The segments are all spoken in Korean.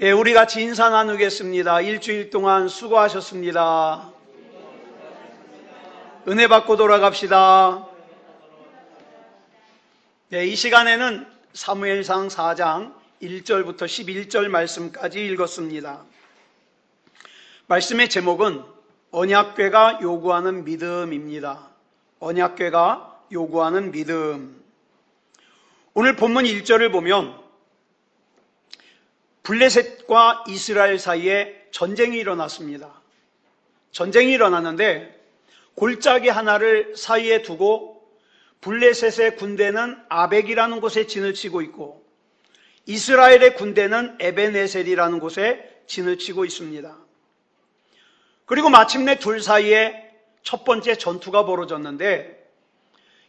예, 우리 같이 인사 나누겠습니다. 일주일 동안 수고하셨습니다. 은혜 받고 돌아갑시다. 네, 이 시간에는 사무엘상 4장 1절부터 11절 말씀까지 읽었습니다. 말씀의 제목은 언약궤가 요구하는 믿음입니다. 언약궤가 요구하는 믿음. 오늘 본문 1절을 보면 블레셋과 이스라엘 사이에 전쟁이 일어났습니다. 전쟁이 일어났는데 골짜기 하나를 사이에 두고 블레셋의 군대는 아벡이라는 곳에 진을 치고 있고 이스라엘의 군대는 에벤에셀이라는 곳에 진을 치고 있습니다. 그리고 마침내 둘 사이에 첫 번째 전투가 벌어졌는데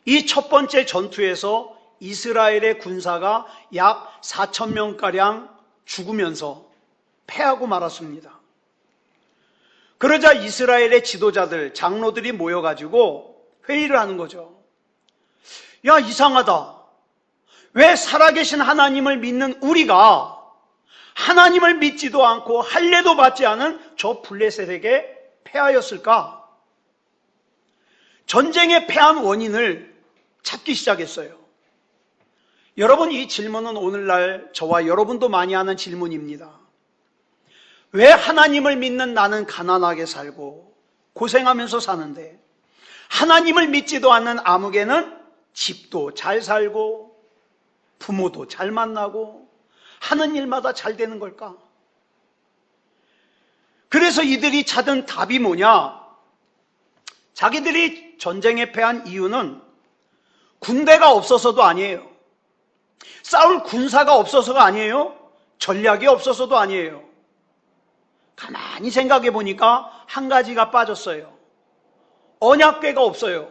이 첫 번째 전투에서 이스라엘의 군사가 약 4,000명가량 죽으면서 패하고 말았습니다. 그러자 이스라엘의 지도자들, 장로들이 모여가지고 회의를 하는 거죠. 야, 이상하다. 왜 살아계신 하나님을 믿는 우리가 하나님을 믿지도 않고 할례도 받지 않은 저 블레셋에게 패하였을까? 전쟁에 패한 원인을 찾기 시작했어요. 여러분, 이 질문은 오늘날 저와 여러분도 많이 하는 질문입니다. 왜 하나님을 믿는 나는 가난하게 살고 고생하면서 사는데 하나님을 믿지도 않는 아무개는 집도 잘 살고 부모도 잘 만나고 하는 일마다 잘 되는 걸까? 그래서 이들이 찾은 답이 뭐냐? 자기들이 전쟁에 패한 이유는 군대가 없어서도 아니에요. 싸울 군사가 없어서가 아니에요. 전략이 없어서도 아니에요. 가만히 생각해 보니까 한 가지가 빠졌어요. 언약궤가 없어요.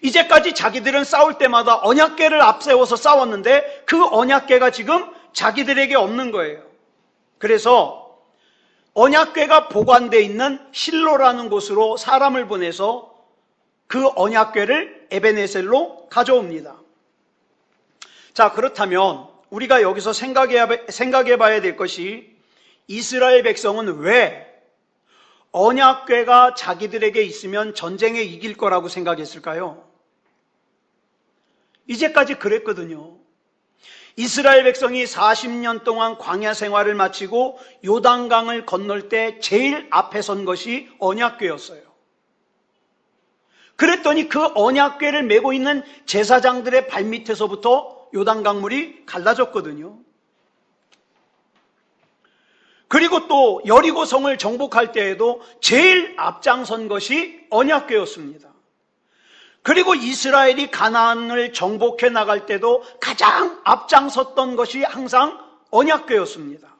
이제까지 자기들은 싸울 때마다 언약궤를 앞세워서 싸웠는데 그 언약궤가 지금 자기들에게 없는 거예요. 그래서 언약궤가 보관되어 있는 실로라는 곳으로 사람을 보내서 그 언약궤를 에벤에셀로 가져옵니다. 자, 그렇다면 우리가 여기서 생각해 봐야 될 것이 이스라엘 백성은 왜 언약궤가 자기들에게 있으면 전쟁에 이길 거라고 생각했을까요? 이제까지 그랬거든요. 이스라엘 백성이 40년 동안 광야 생활을 마치고 요단강을 건널 때 제일 앞에 선 것이 언약궤였어요. 그랬더니 그 언약궤를 메고 있는 제사장들의 발밑에서부터 요단강물이 갈라졌거든요. 그리고 또 여리고성을 정복할 때에도 제일 앞장선 것이 언약궤였습니다. 그리고 이스라엘이 가나안을 정복해 나갈 때도 가장 앞장섰던 것이 항상 언약궤였습니다.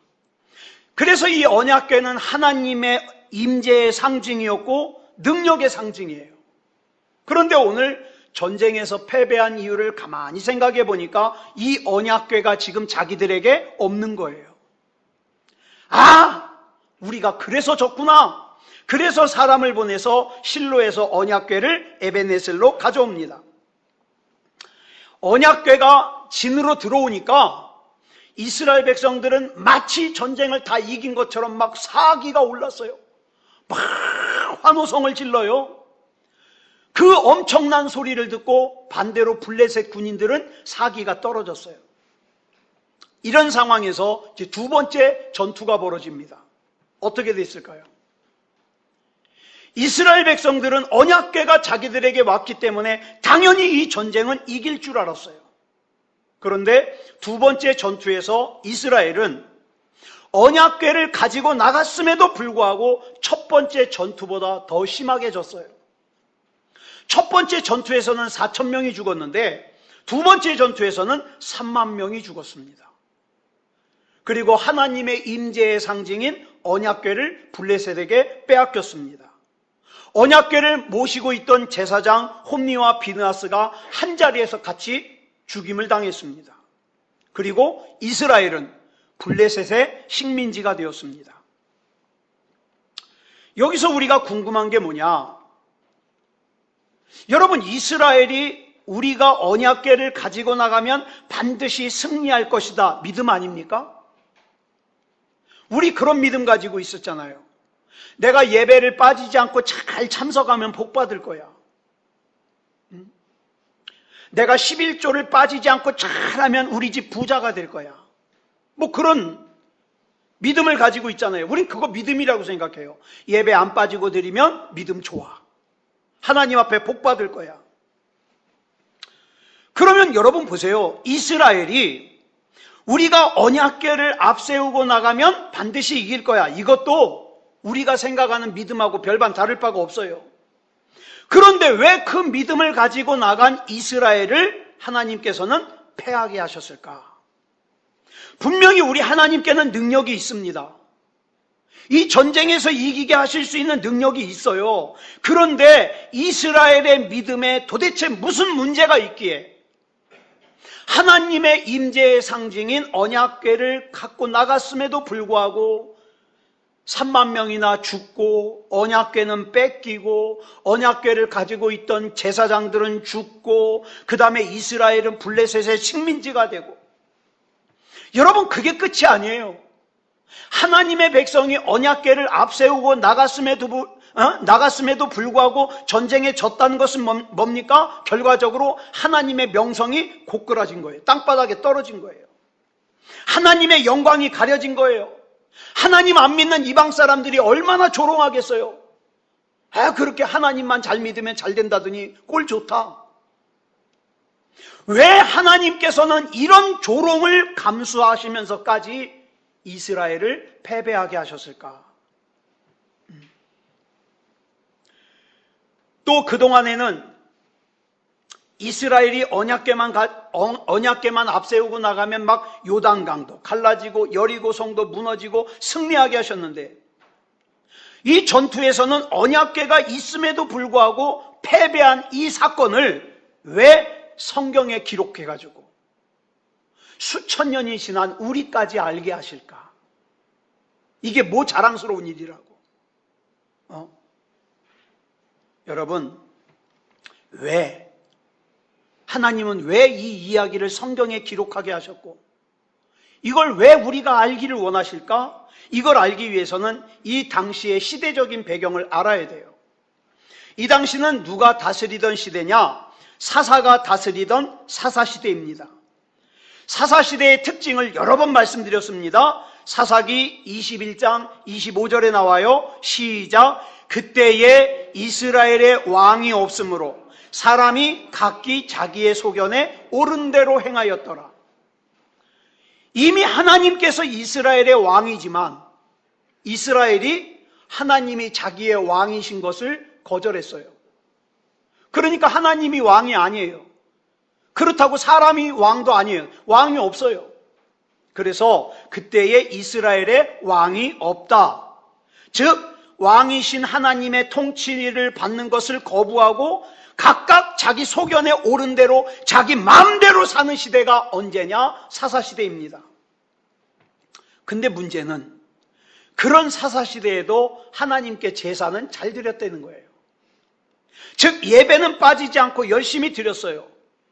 그래서 이 언약궤는 하나님의 임재의 상징이었고 능력의 상징이에요. 그런데 오늘 전쟁에서 패배한 이유를 가만히 생각해 보니까 이 언약궤가 지금 자기들에게 없는 거예요. 아, 우리가 그래서 졌구나. 그래서 사람을 보내서 실로에서 언약궤를 에벤에셀로 가져옵니다. 언약궤가 진으로 들어오니까 이스라엘 백성들은 마치 전쟁을 다 이긴 것처럼 막 사기가 올랐어요. 막 환호성을 질러요. 그 엄청난 소리를 듣고 반대로 블레셋 군인들은 사기가 떨어졌어요. 이런 상황에서 이제 두 번째 전투가 벌어집니다. 어떻게 됐을까요? 이스라엘 백성들은 언약궤가 자기들에게 왔기 때문에 당연히 이 전쟁은 이길 줄 알았어요. 그런데 두 번째 전투에서 이스라엘은 언약궤를 가지고 나갔음에도 불구하고 첫 번째 전투보다 더 심하게 졌어요. 첫 번째 전투에서는 4,000명이 죽었는데 두 번째 전투에서는 3만 명이 죽었습니다. 그리고 하나님의 임재의 상징인 언약궤를 블레셋에게 빼앗겼습니다. 언약궤를 모시고 있던 제사장 홈니와 비느하스가 한자리에서 같이 죽임을 당했습니다. 그리고 이스라엘은 블레셋의 식민지가 되었습니다. 여기서 우리가 궁금한 게 뭐냐? 여러분, 이스라엘이 우리가 언약궤를 가지고 나가면 반드시 승리할 것이다 믿음 아닙니까? 우리 그런 믿음 가지고 있었잖아요. 내가 예배를 빠지지 않고 잘 참석하면 복 받을 거야. 내가 11조를 빠지지 않고 잘하면 우리 집 부자가 될 거야. 뭐 그런 믿음을 가지고 있잖아요. 우린 그거 믿음이라고 생각해요. 예배 안 빠지고 드리면 믿음 좋아. 하나님 앞에 복 받을 거야. 그러면 여러분 보세요. 이스라엘이 우리가 언약궤를 앞세우고 나가면 반드시 이길 거야. 이것도 우리가 생각하는 믿음하고 별반 다를 바가 없어요. 그런데 왜 그 믿음을 가지고 나간 이스라엘을 하나님께서는 패하게 하셨을까? 분명히 우리 하나님께는 능력이 있습니다. 이 전쟁에서 이기게 하실 수 있는 능력이 있어요. 그런데 이스라엘의 믿음에 도대체 무슨 문제가 있기에 하나님의 임재의 상징인 언약궤를 갖고 나갔음에도 불구하고 3만 명이나 죽고 언약궤는 뺏기고 언약궤를 가지고 있던 제사장들은 죽고 그 다음에 이스라엘은 블레셋의 식민지가 되고, 여러분 그게 끝이 아니에요. 하나님의 백성이 언약궤를 앞세우고 나갔음에도 불구하고 전쟁에 졌다는 것은 뭡니까? 결과적으로 하나님의 명성이 고꾸라진 거예요. 땅바닥에 떨어진 거예요. 하나님의 영광이 가려진 거예요. 하나님 안 믿는 이방 사람들이 얼마나 조롱하겠어요. 그렇게 하나님만 잘 믿으면 잘 된다더니 꼴 좋다. 왜 하나님께서는 이런 조롱을 감수하시면서까지 이스라엘을 패배하게 하셨을까? 또 그동안에는 이스라엘이 언약궤만 앞세우고 나가면 막 요단강도 갈라지고 여리고성도 무너지고 승리하게 하셨는데, 이 전투에서는 언약궤가 있음에도 불구하고 패배한 이 사건을 왜 성경에 기록해가지고 수천 년이 지난 우리까지 알게 하실까? 이게 뭐 자랑스러운 일이라고. 여러분, 하나님은 왜 이 이야기를 성경에 기록하게 하셨고 이걸 왜 우리가 알기를 원하실까? 이걸 알기 위해서는 이 당시의 시대적인 배경을 알아야 돼요. 이 당시는 누가 다스리던 시대냐? 사사가 다스리던 사사시대입니다. 사사시대의 특징을 여러 번 말씀드렸습니다. 사사기 21장 25절에 나와요. 시작. 그때에 이스라엘의 왕이 없으므로 사람이 각기 자기의 소견에 옳은 대로 행하였더라. 이미 하나님께서 이스라엘의 왕이지만 이스라엘이 하나님이 자기의 왕이신 것을 거절했어요. 그러니까 하나님이 왕이 아니에요. 그렇다고 사람이 왕도 아니에요. 왕이 없어요. 그래서 그때에 이스라엘의 왕이 없다. 즉 왕이신 하나님의 통치를 받는 것을 거부하고 각각 자기 소견에 옳은 대로 자기 마음대로 사는 시대가 언제냐? 사사시대입니다. 근데 문제는 그런 사사시대에도 하나님께 제사는 잘 드렸다는 거예요. 즉 예배는 빠지지 않고 열심히 드렸어요.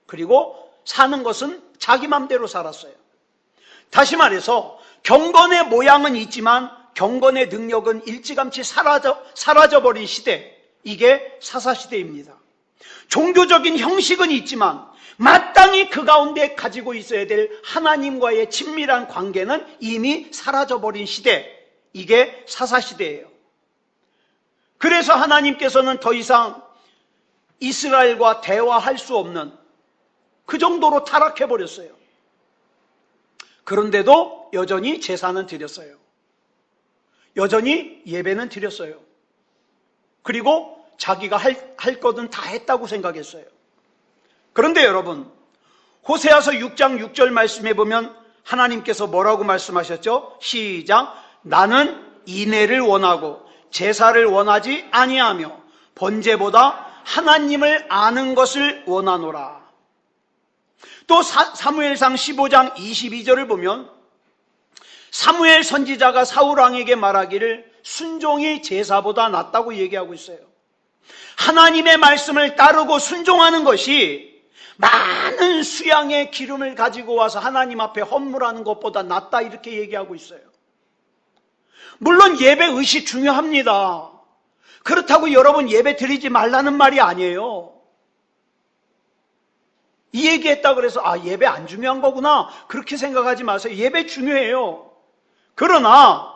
그리고 사는 것은 자기 마음대로 살았어요. 다시 말해서 경건의 모양은 있지만 경건의 능력은 일찌감치 사라져버린 시대, 이게 사사시대입니다. 종교적인 형식은 있지만 마땅히 그 가운데 가지고 있어야 될 하나님과의 친밀한 관계는 이미 사라져버린 시대, 이게 사사시대예요. 그래서 하나님께서는 더 이상 이스라엘과 대화할 수 없는 그 정도로 타락해버렸어요. 그런데도 여전히 제사는 드렸어요. 여전히 예배는 드렸어요. 그리고 자기가 할 것은 다 했다고 생각했어요. 그런데 여러분, 호세아서 6장 6절 말씀해 보면 하나님께서 뭐라고 말씀하셨죠? 시작. 나는 인애를 원하고 제사를 원하지 아니하며 번제보다 하나님을 아는 것을 원하노라. 또 사무엘상 15장 22절을 보면 사무엘 선지자가 사울 왕에게 말하기를 순종이 제사보다 낫다고 얘기하고 있어요. 하나님의 말씀을 따르고 순종하는 것이 많은 수양의 기름을 가지고 와서 하나님 앞에 헌물하는 것보다 낫다, 이렇게 얘기하고 있어요. 물론 예배 의식 중요합니다. 그렇다고 여러분 예배 드리지 말라는 말이 아니에요. 이 얘기했다 그래서 예배 안 중요한 거구나 그렇게 생각하지 마세요. 예배 중요해요. 그러나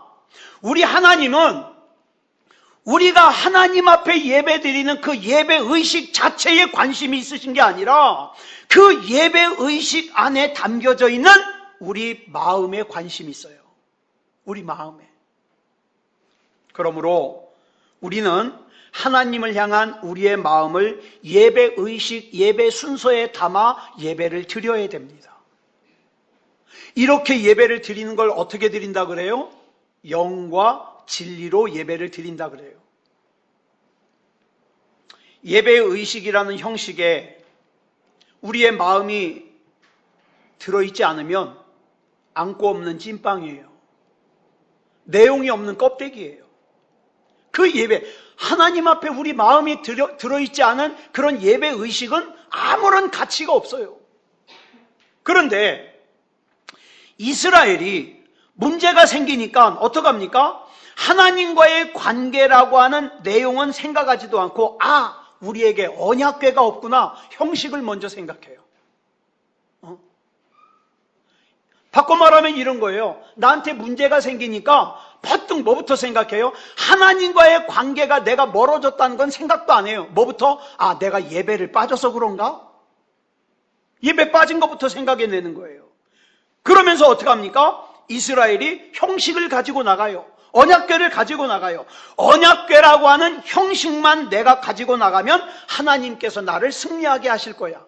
우리 하나님은 우리가 하나님 앞에 예배 드리는 그 예배 의식 자체에 관심이 있으신 게 아니라 그 예배 의식 안에 담겨져 있는 우리 마음에 관심이 있어요. 우리 마음에. 그러므로 우리는 하나님을 향한 우리의 마음을 예배 의식, 예배 순서에 담아 예배를 드려야 됩니다. 이렇게 예배를 드리는 걸 어떻게 드린다 그래요? 영과 진리로 예배를 드린다 그래요. 예배 의식이라는 형식에 우리의 마음이 들어있지 않으면 안고 없는 찐빵이에요. 내용이 없는 껍데기예요. 그 예배, 하나님 앞에 우리 마음이 들어있지 않은 그런 예배 의식은 아무런 가치가 없어요. 그런데 이스라엘이 문제가 생기니까 어떡합니까? 하나님과의 관계라고 하는 내용은 생각하지도 않고 우리에게 언약궤가 없구나 형식을 먼저 생각해요. 바꿔 말하면 이런 거예요. 나한테 문제가 생기니까 퍼뜩 뭐부터 생각해요? 하나님과의 관계가 내가 멀어졌다는 건 생각도 안 해요. 뭐부터? 내가 예배를 빠져서 그런가? 예배 빠진 것부터 생각해내는 거예요. 그러면서 어떻게 합니까? 이스라엘이 형식을 가지고 나가요. 언약궤를 가지고 나가요. 언약궤라고 하는 형식만 내가 가지고 나가면 하나님께서 나를 승리하게 하실 거야.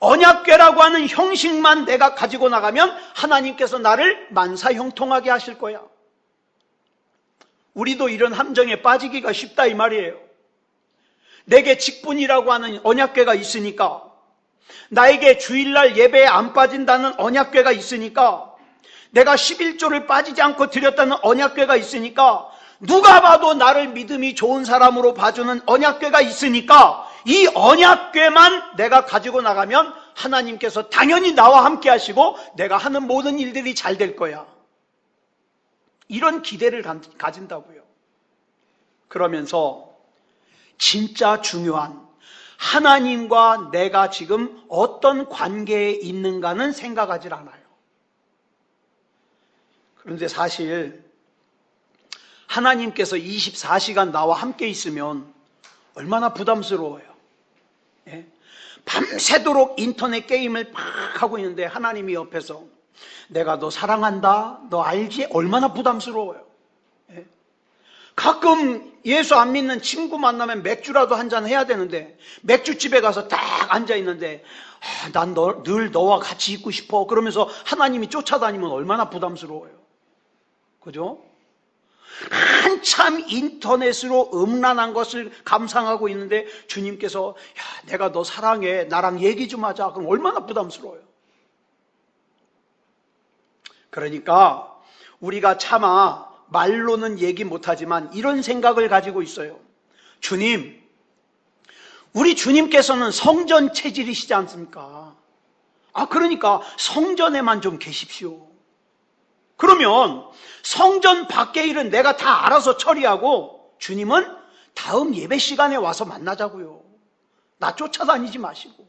언약궤라고 하는 형식만 내가 가지고 나가면 하나님께서 나를 만사형통하게 하실 거야. 우리도 이런 함정에 빠지기가 쉽다 이 말이에요. 내게 직분이라고 하는 언약궤가 있으니까, 나에게 주일날 예배에 안 빠진다는 언약궤가 있으니까, 내가 11조를 빠지지 않고 드렸다는 언약궤가 있으니까, 누가 봐도 나를 믿음이 좋은 사람으로 봐주는 언약궤가 있으니까 이 언약궤만 내가 가지고 나가면 하나님께서 당연히 나와 함께 하시고 내가 하는 모든 일들이 잘 될 거야. 이런 기대를 가진다고요. 그러면서 진짜 중요한 하나님과 내가 지금 어떤 관계에 있는가는 생각하지 않아요. 그런데 사실 하나님께서 24시간 나와 함께 있으면 얼마나 부담스러워요. 예? 밤새도록 인터넷 게임을 막 하고 있는데 하나님이 옆에서 내가 너 사랑한다, 너 알지? 얼마나 부담스러워요. 예? 가끔 예수 안 믿는 친구 만나면 맥주라도 한잔 해야 되는데 맥주집에 가서 딱 앉아있는데 난 늘 너와 같이 있고 싶어 그러면서 하나님이 쫓아다니면 얼마나 부담스러워요. 그죠? 한참 인터넷으로 음란한 것을 감상하고 있는데 주님께서 내가 너 사랑해 나랑 얘기 좀 하자 그럼 얼마나 부담스러워요. 그러니까 우리가 차마 말로는 얘기 못하지만 이런 생각을 가지고 있어요. 주님, 우리 주님께서는 성전 체질이시지 않습니까? 그러니까 성전에만 좀 계십시오. 그러면 성전 밖의 일은 내가 다 알아서 처리하고 주님은 다음 예배 시간에 와서 만나자고요. 나 쫓아다니지 마시고.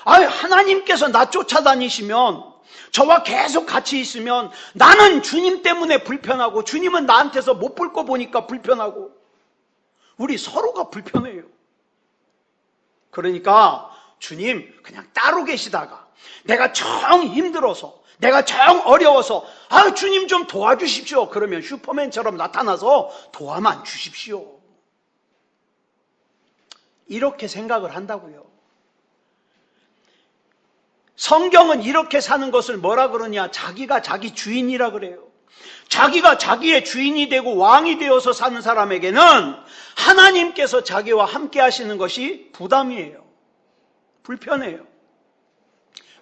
하나님께서 나 쫓아다니시면 저와 계속 같이 있으면 나는 주님 때문에 불편하고 주님은 나한테서 못 볼 거 보니까 불편하고 우리 서로가 불편해요. 그러니까 주님 그냥 따로 계시다가 내가 정 힘들어서 내가 정 어려워서 주님 좀 도와주십시오. 그러면 슈퍼맨처럼 나타나서 도와만 주십시오. 이렇게 생각을 한다고요. 성경은 이렇게 사는 것을 뭐라 그러냐? 자기가 자기 주인이라 그래요. 자기가 자기의 주인이 되고 왕이 되어서 사는 사람에게는 하나님께서 자기와 함께 하시는 것이 부담이에요. 불편해요.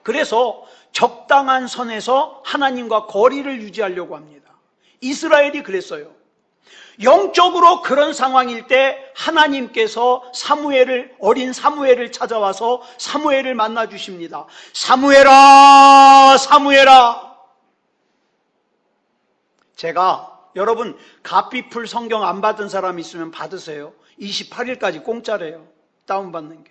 그래서 적당한 선에서 하나님과 거리를 유지하려고 합니다. 이스라엘이 그랬어요. 영적으로 그런 상황일 때 하나님께서 어린 사무엘을 찾아와서 사무엘을 만나 주십니다. 사무엘아, 사무엘아. 제가 여러분 가피풀 성경 안 받은 사람 있으면 받으세요. 28일까지 공짜래요. 다운받는 게.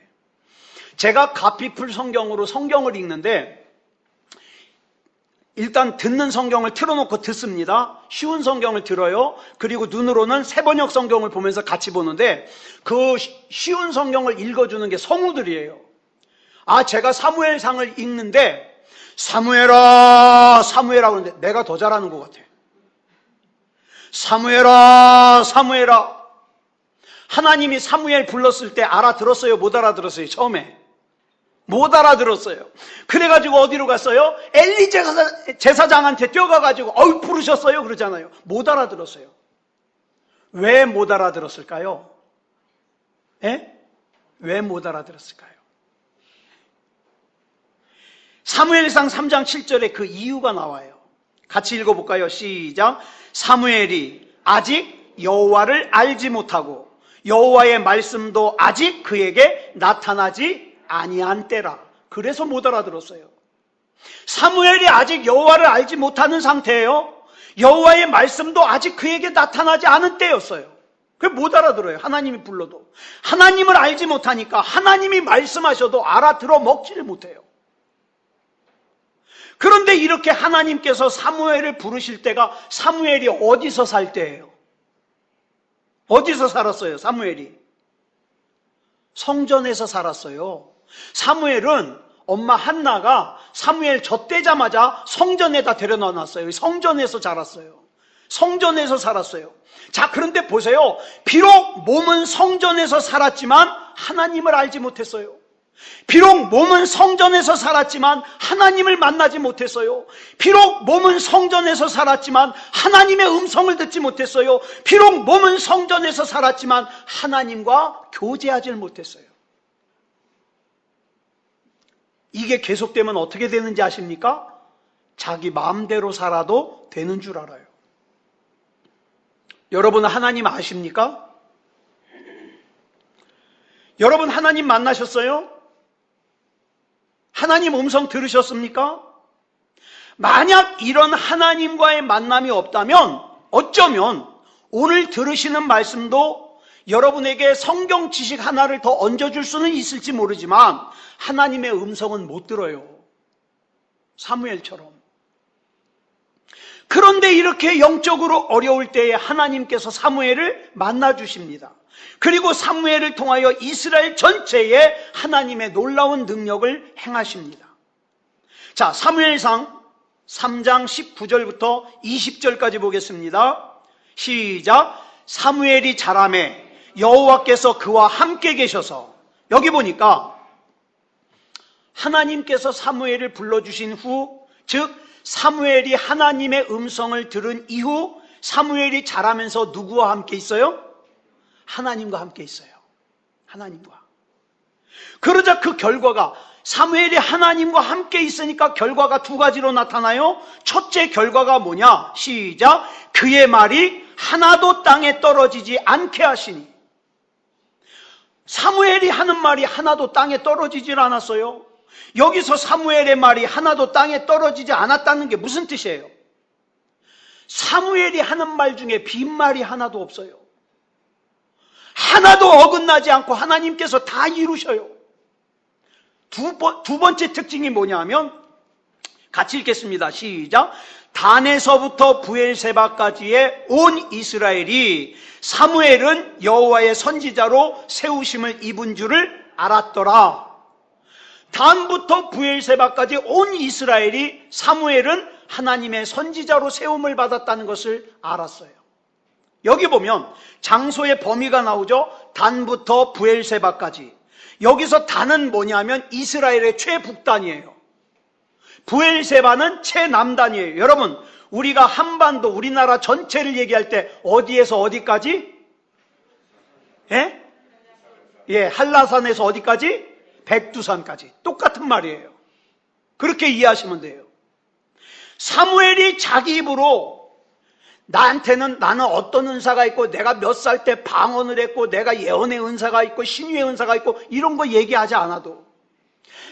제가 가피풀 성경으로 성경을 읽는데 일단 듣는 성경을 틀어놓고 듣습니다. 쉬운 성경을 들어요. 그리고 눈으로는 새번역 성경을 보면서 같이 보는데 그 쉬운 성경을 읽어주는 게 성우들이에요. 제가 사무엘상을 읽는데 사무엘아 사무엘아 그러는데 내가 더 잘하는 것 같아. 사무엘아 사무엘아. 하나님이 사무엘 불렀을 때 알아들었어요? 못 알아들었어요? 처음에 못 알아들었어요. 그래가지고 어디로 갔어요? 엘리 제사장한테 뛰어가가지고 부르셨어요 그러잖아요. 못 알아들었어요. 왜 못 알아들었을까요? 왜 못 알아들었을까요? 사무엘상 3장 7절에 그 이유가 나와요. 같이 읽어볼까요? 시작. 사무엘이 아직 여호와를 알지 못하고 여호와의 말씀도 아직 그에게 나타나지 아니한 때라. 그래서 못 알아들었어요. 사무엘이 아직 여호와를 알지 못하는 상태예요. 여호와의 말씀도 아직 그에게 나타나지 않은 때였어요. 그게 못 알아들어요. 하나님이 불러도. 하나님을 알지 못하니까 하나님이 말씀하셔도 알아들어 먹지를 못해요. 그런데 이렇게 하나님께서 사무엘을 부르실 때가 사무엘이 어디서 살 때예요? 어디서 살았어요? 사무엘이 성전에서 살았어요. 사무엘은 엄마 한나가 사무엘 젖대자마자 성전에다 데려다 놨어요. 성전에서 자랐어요. 성전에서 살았어요. 자, 그런데 보세요. 비록 몸은 성전에서 살았지만 하나님을 알지 못했어요. 비록 몸은 성전에서 살았지만 하나님을 만나지 못했어요. 비록 몸은 성전에서 살았지만 하나님의 음성을 듣지 못했어요. 비록 몸은 성전에서 살았지만 하나님과 교제하지 못했어요. 이게 계속되면 어떻게 되는지 아십니까? 자기 마음대로 살아도 되는 줄 알아요. 여러분 하나님 아십니까? 여러분 하나님 만나셨어요? 하나님 음성 들으셨습니까? 만약 이런 하나님과의 만남이 없다면 어쩌면 오늘 들으시는 말씀도 여러분에게 성경 지식 하나를 더 얹어줄 수는 있을지 모르지만 하나님의 음성은 못 들어요. 사무엘처럼. 그런데 이렇게 영적으로 어려울 때에 하나님께서 사무엘을 만나주십니다. 그리고 사무엘을 통하여 이스라엘 전체에 하나님의 놀라운 능력을 행하십니다. 자, 사무엘상 3장 19절부터 20절까지 보겠습니다. 시작. 사무엘이 자라매 여호와께서 그와 함께 계셔서, 여기 보니까 하나님께서 사무엘을 불러주신 후, 즉 사무엘이 하나님의 음성을 들은 이후 사무엘이 자라면서 누구와 함께 있어요? 하나님과 함께 있어요. 하나님과. 그러자 그 결과가, 사무엘이 하나님과 함께 있으니까 결과가 두 가지로 나타나요. 첫째 결과가 뭐냐? 시작. 그의 말이 하나도 땅에 떨어지지 않게 하시니. 사무엘이 하는 말이 하나도 땅에 떨어지질 않았어요. 여기서 사무엘의 말이 하나도 땅에 떨어지지 않았다는 게 무슨 뜻이에요? 사무엘이 하는 말 중에 빈말이 하나도 없어요. 하나도 어긋나지 않고 하나님께서 다 이루셔요. 두 번째 특징이 뭐냐면, 같이 읽겠습니다. 시작. 단에서부터 부엘세바까지의 온 이스라엘이 사무엘은 여호와의 선지자로 세우심을 입은 줄을 알았더라. 단부터 부엘세바까지 온 이스라엘이 사무엘은 하나님의 선지자로 세움을 받았다는 것을 알았어요. 여기 보면 장소의 범위가 나오죠. 단부터 부엘세바까지. 여기서 단은 뭐냐면 이스라엘의 최북단이에요. 부엘세바는 최남단이에요. 여러분, 우리가 한반도, 우리나라 전체를 얘기할 때 어디에서 어디까지? 한라산에서 어디까지? 백두산까지. 똑같은 말이에요. 그렇게 이해하시면 돼요. 사무엘이 자기 입으로 나는 어떤 은사가 있고, 내가 몇 살 때 방언을 했고, 내가 예언의 은사가 있고, 신유의 은사가 있고, 이런 거 얘기하지 않아도,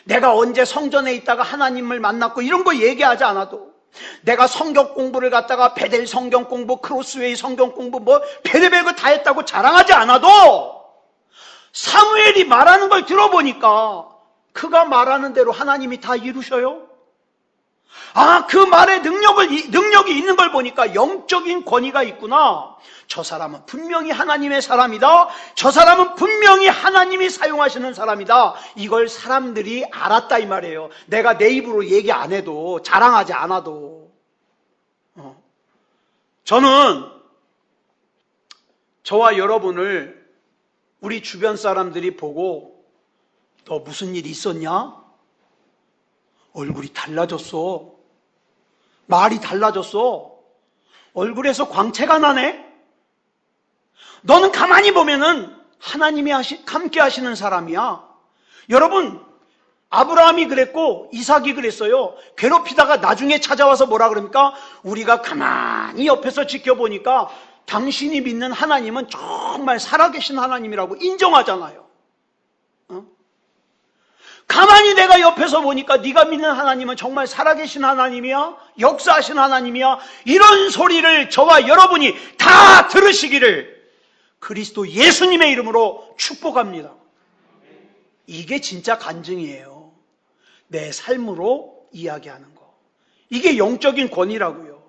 내가 언제 성전에 있다가 하나님을 만났고, 이런 거 얘기하지 않아도, 내가 성경 공부를 갖다가 베델 성경 공부, 크로스웨이 성경 공부 뭐 별의별 거 다 했다고 자랑하지 않아도 사무엘이 말하는 걸 들어보니까 그가 말하는 대로 하나님이 다 이루셔요. 아, 그 말에 능력이 있는 걸 보니까 영적인 권위가 있구나. 저 사람은 분명히 하나님의 사람이다. 저 사람은 분명히 하나님이 사용하시는 사람이다. 이걸 사람들이 알았다 이 말이에요. 내가 내 입으로 얘기 안 해도, 자랑하지 않아도. 저는 저와 여러분을 우리 주변 사람들이 보고 너 무슨 일 있었냐? 얼굴이 달라졌어. 말이 달라졌어. 얼굴에서 광채가 나네. 너는 가만히 보면은 하나님이 함께 하시는 사람이야. 여러분, 아브라함이 그랬고 이삭이 그랬어요. 괴롭히다가 나중에 찾아와서 뭐라 그럽니까? 우리가 가만히 옆에서 지켜보니까 당신이 믿는 하나님은 정말 살아계신 하나님이라고 인정하잖아요. 가만히 내가 옆에서 보니까 네가 믿는 하나님은 정말 살아계신 하나님이야? 역사하신 하나님이야? 이런 소리를 저와 여러분이 다 들으시기를 그리스도 예수님의 이름으로 축복합니다. 이게 진짜 간증이에요. 내 삶으로 이야기하는 거. 이게 영적인 권위라고요.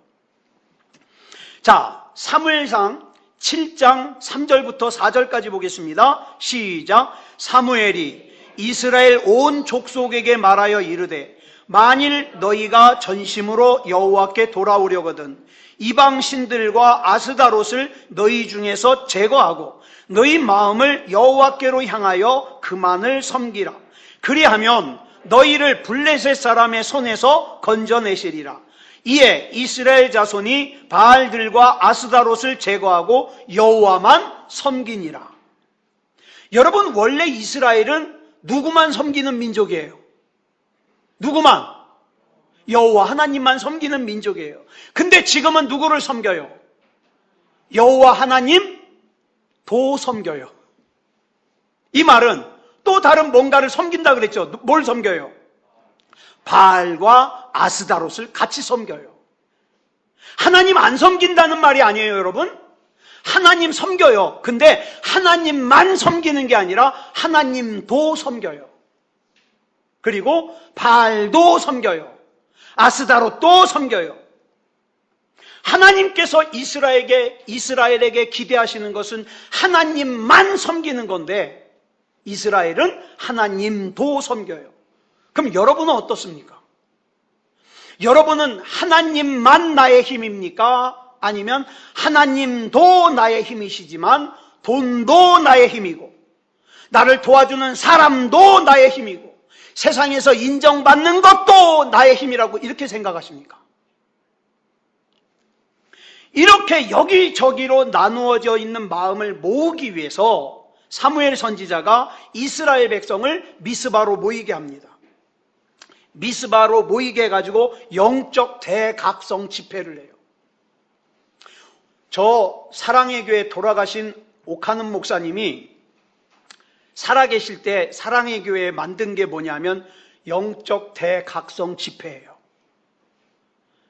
자, 사무엘상 7장 3절부터 4절까지 보겠습니다. 시작. 사무엘이 이스라엘 온 족속에게 말하여 이르되 만일 너희가 전심으로 여호와께 돌아오려거든 이방 신들과 아스다롯을 너희 중에서 제거하고 너희 마음을 여호와께로 향하여 그만을 섬기라. 그리하면 너희를 블레셋 사람의 손에서 건져내시리라. 이에 이스라엘 자손이 바알들과 아스다롯을 제거하고 여호와만 섬기니라. 여러분, 원래 이스라엘은 누구만 섬기는 민족이에요? 누구만? 여호와 하나님만 섬기는 민족이에요. 근데 지금은 누구를 섬겨요? 여호와 하나님 도 섬겨요. 이 말은 또 다른 뭔가를 섬긴다 그랬죠. 뭘 섬겨요? 바알과 아스다롯을 같이 섬겨요. 하나님 안 섬긴다는 말이 아니에요, 여러분. 하나님 섬겨요. 근데 하나님만 섬기는 게 아니라 하나님도 섬겨요. 그리고 바알도 섬겨요. 아스다롯도 섬겨요. 하나님께서 이스라엘에게 기대하시는 것은 하나님만 섬기는 건데 이스라엘은 하나님도 섬겨요. 그럼 여러분은 어떻습니까? 여러분은 하나님만 나의 힘입니까? 아니면 하나님도 나의 힘이시지만 돈도 나의 힘이고 나를 도와주는 사람도 나의 힘이고 세상에서 인정받는 것도 나의 힘이라고 이렇게 생각하십니까? 이렇게 여기저기로 나누어져 있는 마음을 모으기 위해서 사무엘 선지자가 이스라엘 백성을 미스바로 모이게 합니다. 미스바로 모이게 해가지고 영적 대각성 집회를 해요. 저 사랑의 교회 돌아가신 오카는 목사님이 살아계실 때 사랑의 교회에 만든 게 뭐냐면 영적 대각성 집회예요.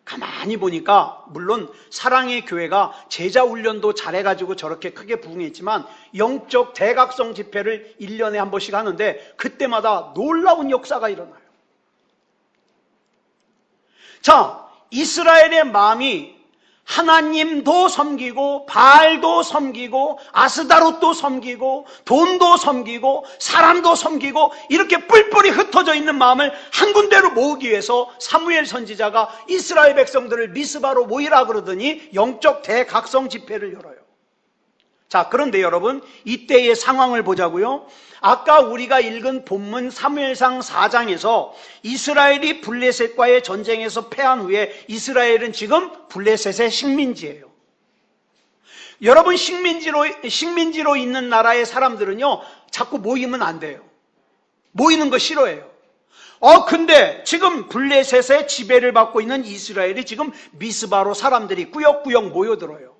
가만히 보니까 물론 사랑의 교회가 제자 훈련도 잘해가지고 저렇게 크게 부흥했지만 영적 대각성 집회를 1년에 한 번씩 하는데 그때마다 놀라운 역사가 일어나요. 자, 이스라엘의 마음이 하나님도 섬기고 바알도 섬기고 아스다롯도 섬기고 돈도 섬기고 사람도 섬기고 이렇게 뿔뿔이 흩어져 있는 마음을 한 군데로 모으기 위해서 사무엘 선지자가 이스라엘 백성들을 미스바로 모이라 그러더니 영적 대각성 집회를 열어요. 자, 그런데 여러분 이때의 상황을 보자고요. 아까 우리가 읽은 본문 사무엘상 4장에서 이스라엘이 블레셋과의 전쟁에서 패한 후에 이스라엘은 지금 블레셋의 식민지예요. 여러분 식민지로 있는 나라의 사람들은요 자꾸 모이면 안 돼요. 모이는 거 싫어해요. 근데 지금 블레셋의 지배를 받고 있는 이스라엘이 지금 미스바로 사람들이 꾸역꾸역 모여들어요.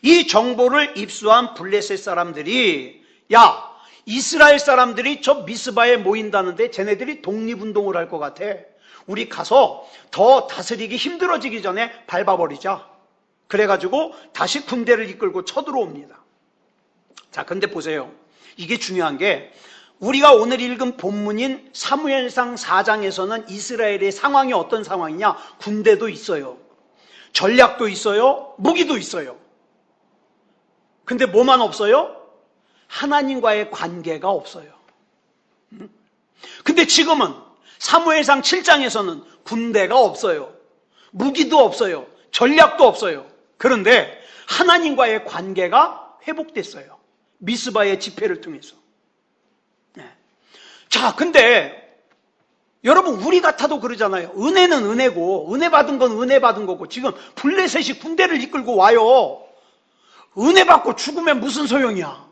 이 정보를 입수한 블레셋 사람들이 야, 이스라엘 사람들이 저 미스바에 모인다는데 쟤네들이 독립운동을 할 것 같아. 우리 가서 더 다스리기 힘들어지기 전에 밟아버리자. 그래가지고 다시 군대를 이끌고 쳐들어옵니다. 자, 근데 보세요. 이게 중요한 게 우리가 오늘 읽은 본문인 사무엘상 4장에서는 이스라엘의 상황이 어떤 상황이냐? 군대도 있어요. 전략도 있어요. 무기도 있어요. 근데 뭐만 없어요? 하나님과의 관계가 없어요. 근데 지금은 사무엘상 7장에서는 군대가 없어요. 무기도 없어요. 전략도 없어요. 그런데 하나님과의 관계가 회복됐어요. 미스바의 집회를 통해서. 네. 자, 근데 여러분 우리 같아도 그러잖아요. 은혜는 은혜고 은혜 받은 건 은혜 받은 거고 지금 블레셋이 군대를 이끌고 와요. 은혜 받고 죽으면 무슨 소용이야.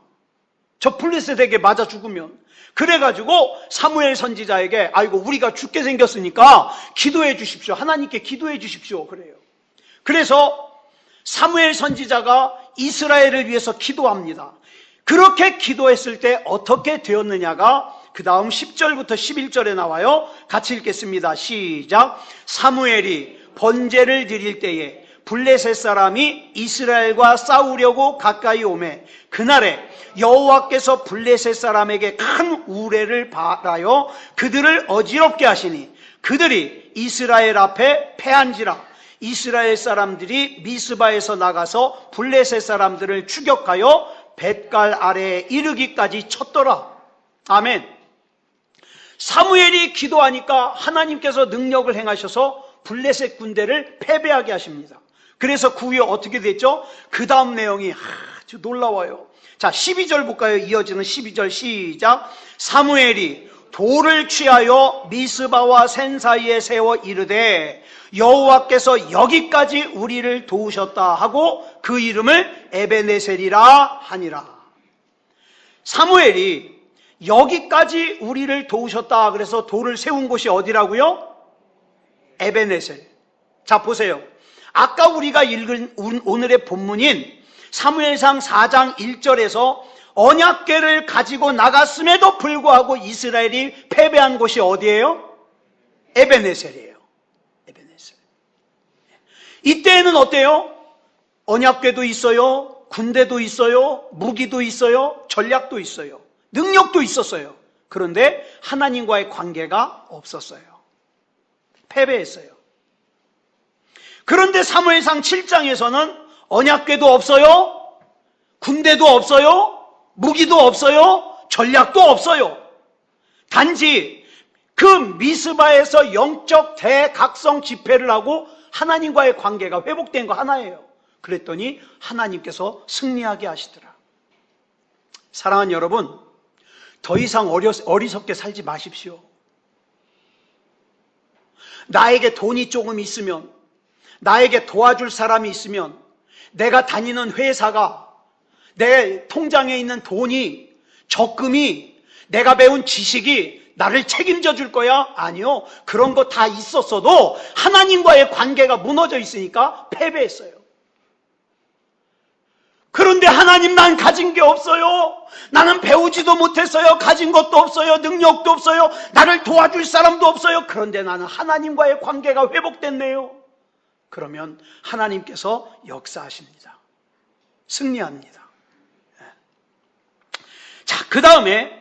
저 블레셋에게 맞아 죽으면. 그래가지고 사무엘 선지자에게 아이고 우리가 죽게 생겼으니까 기도해 주십시오. 하나님께 기도해 주십시오. 그래요. 그래서 사무엘 선지자가 이스라엘을 위해서 기도합니다. 그렇게 기도했을 때 어떻게 되었느냐가 그 다음 10절부터 11절에 나와요. 같이 읽겠습니다. 시작. 사무엘이 번제를 드릴 때에 블레셋 사람이 이스라엘과 싸우려고 가까이 오매 그날에 여호와께서 블레셋 사람에게 큰 우레를 바라여 그들을 어지럽게 하시니 그들이 이스라엘 앞에 패한지라. 이스라엘 사람들이 미스바에서 나가서 블레셋 사람들을 추격하여 뱃갈 아래에 이르기까지 쳤더라. 아멘. 사무엘이 기도하니까 하나님께서 능력을 행하셔서 블레셋 군대를 패배하게 하십니다. 그래서 그 후에 어떻게 됐죠? 그 다음 내용이 아주 놀라워요. 자, 12절 볼까요? 이어지는 12절 시작. 사무엘이 돌을 취하여 미스바와 센 사이에 세워 이르되 여호와께서 여기까지 우리를 도우셨다 하고 그 이름을 에베네셀이라 하니라. 사무엘이 여기까지 우리를 도우셨다 그래서 돌을 세운 곳이 어디라고요? 에베네셀. 자, 보세요. 아까 우리가 읽은 오늘의 본문인 사무엘상 4장 1절에서 언약궤를 가지고 나갔음에도 불구하고 이스라엘이 패배한 곳이 어디예요? 에베네셀이에요. 에베네셀. 이때에는 어때요? 언약궤도 있어요. 군대도 있어요. 무기도 있어요. 전략도 있어요. 능력도 있었어요. 그런데 하나님과의 관계가 없었어요. 패배했어요. 그런데 사무엘상 7장에서는 언약궤도 없어요. 군대도 없어요. 무기도 없어요. 전략도 없어요. 단지 그 미스바에서 영적 대각성 집회를 하고 하나님과의 관계가 회복된 거 하나예요. 그랬더니 하나님께서 승리하게 하시더라. 사랑하는 여러분, 더 이상 어리석게 살지 마십시오. 나에게 돈이 조금 있으면, 나에게 도와줄 사람이 있으면, 내가 다니는 회사가, 내 통장에 있는 돈이, 적금이, 내가 배운 지식이 나를 책임져 줄 거야? 아니요. 그런 거 다 있었어도 하나님과의 관계가 무너져 있으니까 패배했어요. 그런데 하나님, 난 가진 게 없어요. 나는 배우지도 못했어요. 가진 것도 없어요. 능력도 없어요. 나를 도와줄 사람도 없어요. 그런데 나는 하나님과의 관계가 회복됐네요. 그러면 하나님께서 역사하십니다. 승리합니다. 자, 그 다음에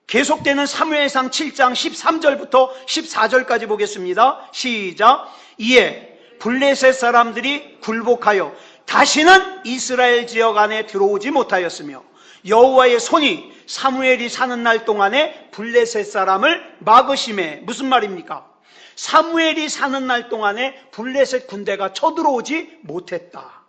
계속되는 사무엘상 7장 13절부터 14절까지 보겠습니다. 시작. 이에 블레셋 사람들이 굴복하여 다시는 이스라엘 지역 안에 들어오지 못하였으며 여호와의 손이 사무엘이 사는 날 동안에 블레셋 사람을 막으심에, 무슨 말입니까? 사무엘이 사는 날 동안에 블레셋 군대가 쳐들어오지 못했다.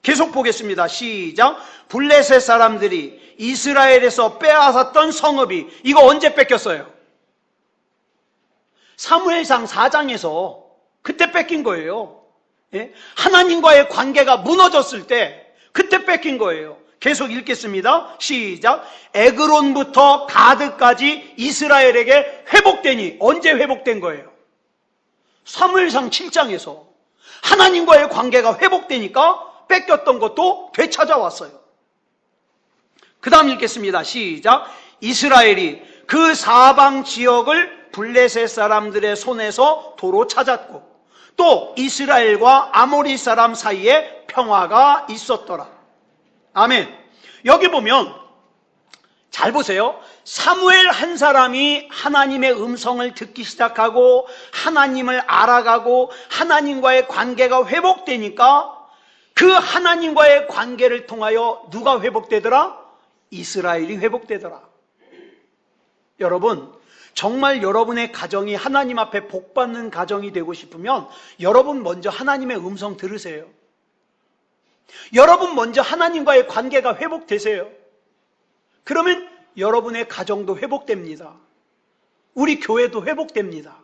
계속 보겠습니다. 시작. 블레셋 사람들이 이스라엘에서 빼앗았던 성읍이, 이거 언제 뺏겼어요? 사무엘상 4장에서 그때 뺏긴 거예요. 예? 하나님과의 관계가 무너졌을 때 그때 뺏긴 거예요. 계속 읽겠습니다. 시작. 에그론부터 가드까지 이스라엘에게 회복되니, 언제 회복된 거예요? 사무엘상 7장에서 하나님과의 관계가 회복되니까 뺏겼던 것도 되찾아왔어요. 그 다음 읽겠습니다. 시작. 이스라엘이 그 사방 지역을 블레셋 사람들의 손에서 도로 찾았고 또 이스라엘과 아모리 사람 사이에 평화가 있었더라. 아멘. 여기 보면 잘 보세요. 사무엘 한 사람이 하나님의 음성을 듣기 시작하고 하나님을 알아가고 하나님과의 관계가 회복되니까 그 하나님과의 관계를 통하여 누가 회복되더라? 이스라엘이 회복되더라. 여러분, 정말 여러분의 가정이 하나님 앞에 복받는 가정이 되고 싶으면 여러분 먼저 하나님의 음성 들으세요. 여러분 먼저 하나님과의 관계가 회복되세요. 그러면 여러분의 가정도 회복됩니다. 우리 교회도 회복됩니다.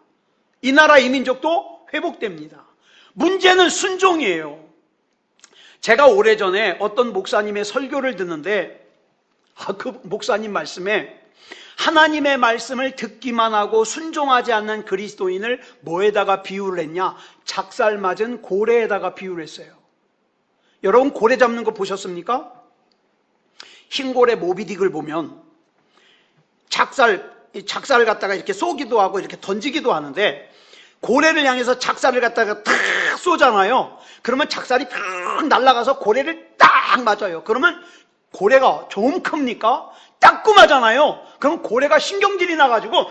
이 나라 이 민족도 회복됩니다. 문제는 순종이에요. 제가 오래전에 어떤 목사님의 설교를 듣는데 그 목사님 말씀에 하나님의 말씀을 듣기만 하고 순종하지 않는 그리스도인을 뭐에다가 비유를 했냐? 작살 맞은 고래에다가 비유를 했어요. 여러분 고래 잡는 거 보셨습니까? 흰 고래 모비딕을 보면 작살 갖다가 이렇게 쏘기도 하고 이렇게 던지기도 하는데 고래를 향해서 작살을 갖다가 탁 쏘잖아요. 그러면 작살이 탁 날아가서 고래를 딱 맞아요. 그러면 고래가 좀 큽니까? 따끔하잖아요. 그럼 고래가 신경질이 나가지고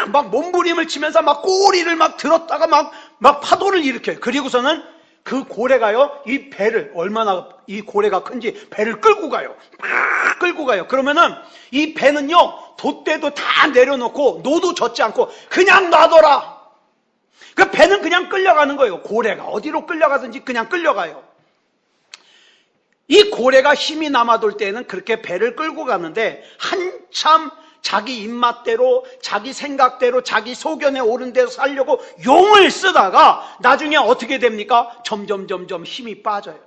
막 몸부림을 치면서 막 꼬리를 막 들었다가 막 파도를 일으켜요. 그리고서는 그 고래가요, 이 배를, 얼마나 이 고래가 큰지 배를 끌고 가요. 막 끌고 가요. 그러면은 이 배는요, 돛대도 다 내려놓고 노도 젓지 않고 그냥 놔둬라. 그 배는 그냥 끌려가는 거예요. 고래가 어디로 끌려가든지 그냥 끌려가요. 이 고래가 힘이 남아돌 때는 그렇게 배를 끌고 가는데 한참 자기 입맛대로 자기 생각대로 자기 소견에 오른 데서 살려고 용을 쓰다가 나중에 어떻게 됩니까? 점점 힘이 빠져요.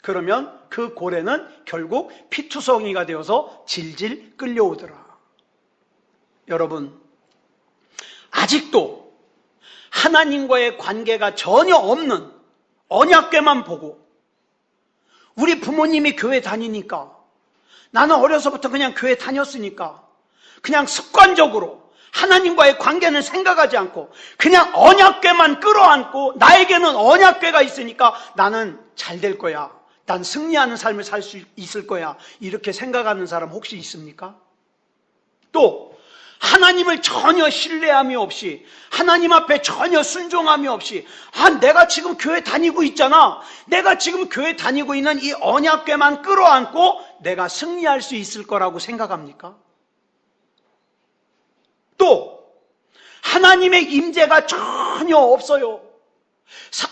그러면 그 고래는 결국 피투성이가 되어서 질질 끌려오더라. 여러분, 아직도 하나님과의 관계가 전혀 없는 언약궤만 보고 우리 부모님이 교회 다니니까 나는 어려서부터 그냥 교회 다녔으니까 그냥 습관적으로 하나님과의 관계는 생각하지 않고 그냥 언약궤만 끌어안고 나에게는 언약궤가 있으니까 나는 잘 될 거야. 난 승리하는 삶을 살 수 있을 거야. 이렇게 생각하는 사람 혹시 있습니까? 또 하나님을 전혀 신뢰함이 없이 하나님 앞에 전혀 순종함이 없이 내가 지금 교회 다니고 있잖아. 내가 지금 교회 다니고 있는 이 언약궤만 끌어안고 내가 승리할 수 있을 거라고 생각합니까? 또 하나님의 임재가 전혀 없어요.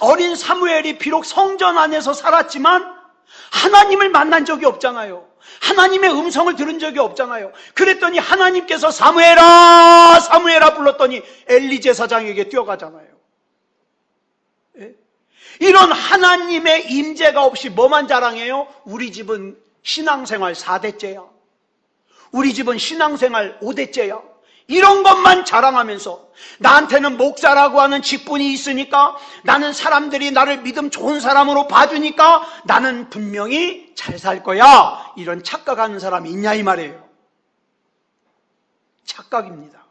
어린 사무엘이 비록 성전 안에서 살았지만 하나님을 만난 적이 없잖아요. 하나님의 음성을 들은 적이 없잖아요. 그랬더니 하나님께서 사무엘아 사무엘아 불렀더니 엘리 제사장에게 뛰어가잖아요. 예? 이런 하나님의 임재가 없이 뭐만 자랑해요? 우리 집은 신앙생활 4대째야. 우리 집은 신앙생활 5대째야. 이런 것만 자랑하면서 나한테는 목사라고 하는 직분이 있으니까 나는 사람들이 나를 믿음 좋은 사람으로 봐주니까 나는 분명히 잘 살 거야. 이런 착각하는 사람이 있냐 이 말이에요. 착각입니다.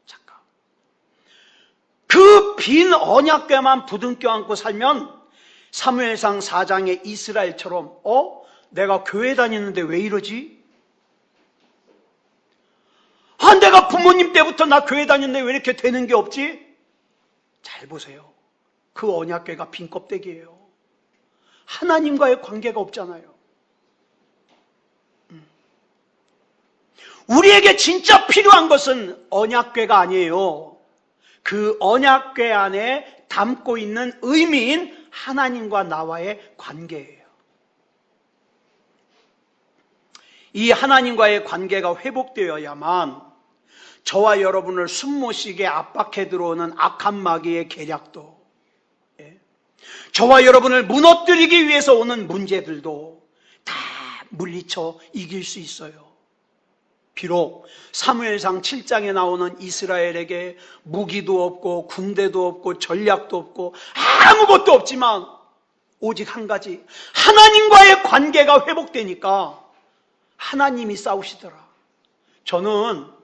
착각. 그 빈 언약궤만 부둥켜 안고 살면 사무엘상 4장의 이스라엘처럼 내가 교회 다니는데 왜 이러지? 내가 부모님 때부터 나 교회 다녔는데 왜 이렇게 되는 게 없지? 잘 보세요. 그 언약궤가 빈 껍데기예요. 하나님과의 관계가 없잖아요. 우리에게 진짜 필요한 것은 언약궤가 아니에요. 그 언약궤 안에 담고 있는 의미인 하나님과 나와의 관계예요. 이 하나님과의 관계가 회복되어야만 저와 여러분을 숨못 쉬게 압박해 들어오는 악한 마귀의 계략도, 저와 여러분을 무너뜨리기 위해서 오는 문제들도 다 물리쳐 이길 수 있어요. 비록 사무엘상 7장에 나오는 이스라엘에게 무기도 없고 군대도 없고 전략도 없고 아무것도 없지만 오직 한 가지, 하나님과의 관계가 회복되니까 하나님이 싸우시더라. 저는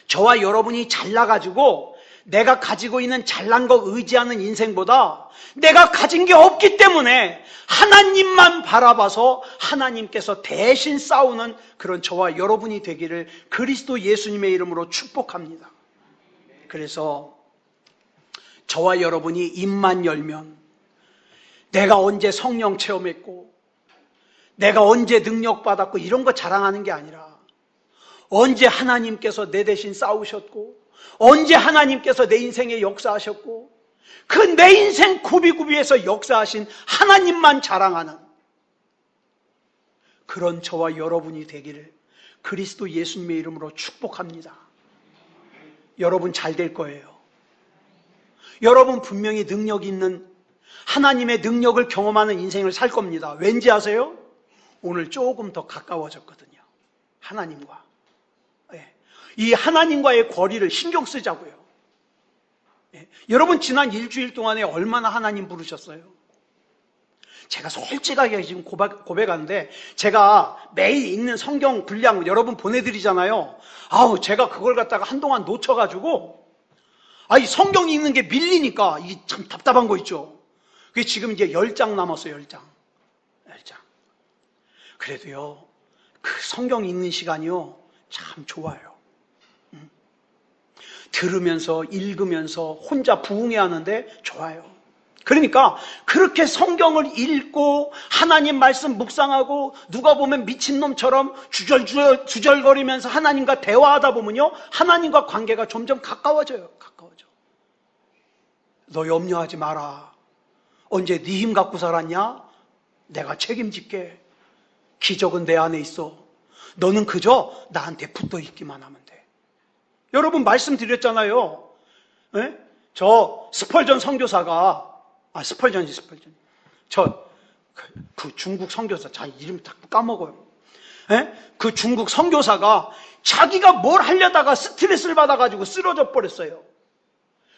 저와 여러분이 잘나가지고 내가 가지고 있는 잘난 거 의지하는 인생보다 내가 가진 게 없기 때문에 하나님만 바라봐서 하나님께서 대신 싸우는 그런 저와 여러분이 되기를 그리스도 예수님의 이름으로 축복합니다. 그래서 저와 여러분이 입만 열면 내가 언제 성령 체험했고 내가 언제 능력받았고 이런 거 자랑하는 게 아니라 언제 하나님께서 내 대신 싸우셨고 언제 하나님께서 내 인생에 역사하셨고 그 내 인생 구비구비에서 역사하신 하나님만 자랑하는 그런 저와 여러분이 되기를 그리스도 예수님의 이름으로 축복합니다. 여러분 잘 될 거예요. 여러분 분명히 능력 있는 하나님의 능력을 경험하는 인생을 살 겁니다. 왠지 아세요? 오늘 조금 더 가까워졌거든요. 하나님과. 이 하나님과의 거리를 신경 쓰자고요. 여러분 지난 일주일 동안에 얼마나 하나님 부르셨어요? 제가 솔직하게 지금 고백하는데 제가 매일 읽는 성경 분량 여러분 보내드리잖아요. 제가 그걸 갖다가 한동안 놓쳐가지고 이 성경 읽는 게 밀리니까 이게 참 답답한 거 있죠. 그게 지금 이제 10장 남았어요. 10장. 그래도요 그 성경 읽는 시간이요 참 좋아요. 들으면서 읽으면서 혼자 부흥해 하는데 좋아요. 그러니까 그렇게 성경을 읽고 하나님 말씀 묵상하고 누가 보면 미친놈처럼 주절거리면서 하나님과 대화하다 보면요 하나님과 관계가 점점 가까워져. 너 염려하지 마라. 언제 네 힘 갖고 살았냐? 내가 책임질게. 기적은 내 안에 있어. 너는 그저 나한테 붙어 있기만 하면 돼. 여러분 말씀드렸잖아요. 저 스펄전 선교사가 스펄전. 그 중국 선교사 이름 다 까먹어요. 그 중국 선교사가 자기가 뭘 하려다가 스트레스를 받아가지고 쓰러져 버렸어요.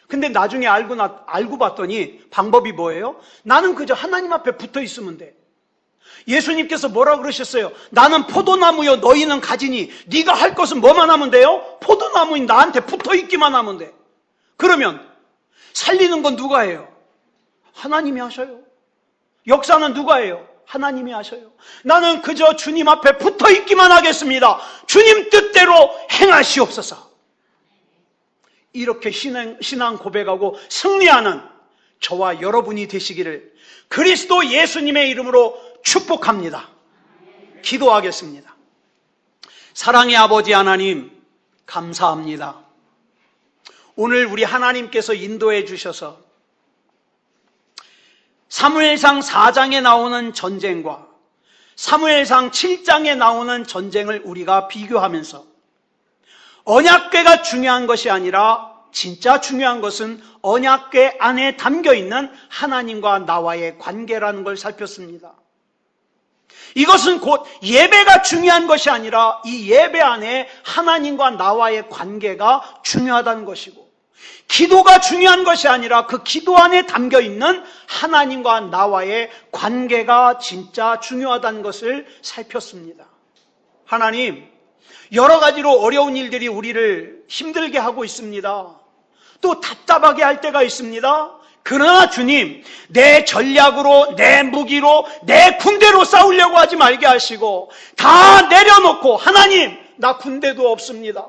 근데 나중에 알고 봤더니 방법이 뭐예요? 나는 그저 하나님 앞에 붙어 있으면 돼. 예수님께서 뭐라고 그러셨어요? 나는 포도나무요 너희는 가지니 네가 할 것은 뭐만 하면 돼요? 포도나무인 나한테 붙어 있기만 하면 돼. 그러면 살리는 건 누가 해요? 하나님이 하셔요. 역사는 누가 해요? 하나님이 하셔요. 나는 그저 주님 앞에 붙어 있기만 하겠습니다. 주님 뜻대로 행하시옵소서. 이렇게 신앙 고백하고 승리하는 저와 여러분이 되시기를 그리스도 예수님의 이름으로 축복합니다. 기도하겠습니다. 사랑의 아버지 하나님 감사합니다. 오늘 우리 하나님께서 인도해 주셔서 사무엘상 4장에 나오는 전쟁과 사무엘상 7장에 나오는 전쟁을 우리가 비교하면서 언약궤가 중요한 것이 아니라 진짜 중요한 것은 언약궤 안에 담겨있는 하나님과 나와의 관계라는 걸 살폈습니다. 이것은 곧 예배가 중요한 것이 아니라 이 예배 안에 하나님과 나와의 관계가 중요하다는 것이고 기도가 중요한 것이 아니라 그 기도 안에 담겨있는 하나님과 나와의 관계가 진짜 중요하다는 것을 살폈습니다. 하나님, 여러 가지로 어려운 일들이 우리를 힘들게 하고 있습니다. 또 답답하게 할 때가 있습니다. 그러나 주님, 내 전략으로, 내 무기로, 내 군대로 싸우려고 하지 말게 하시고 다 내려놓고 하나님, 나 군대도 없습니다.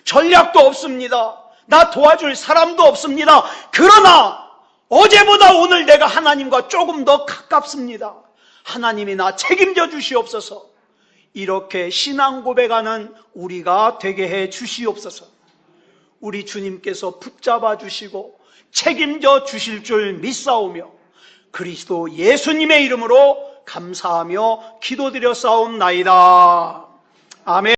전략도 없습니다. 나 도와줄 사람도 없습니다. 그러나 어제보다 오늘 내가 하나님과 조금 더 가깝습니다. 하나님이 나 책임져 주시옵소서. 이렇게 신앙 고백하는 우리가 되게 해 주시옵소서. 우리 주님께서 붙잡아 주시고 책임져 주실 줄 믿사오며 그리스도 예수님의 이름으로 감사하며 기도드려 싸움나이다. 아멘.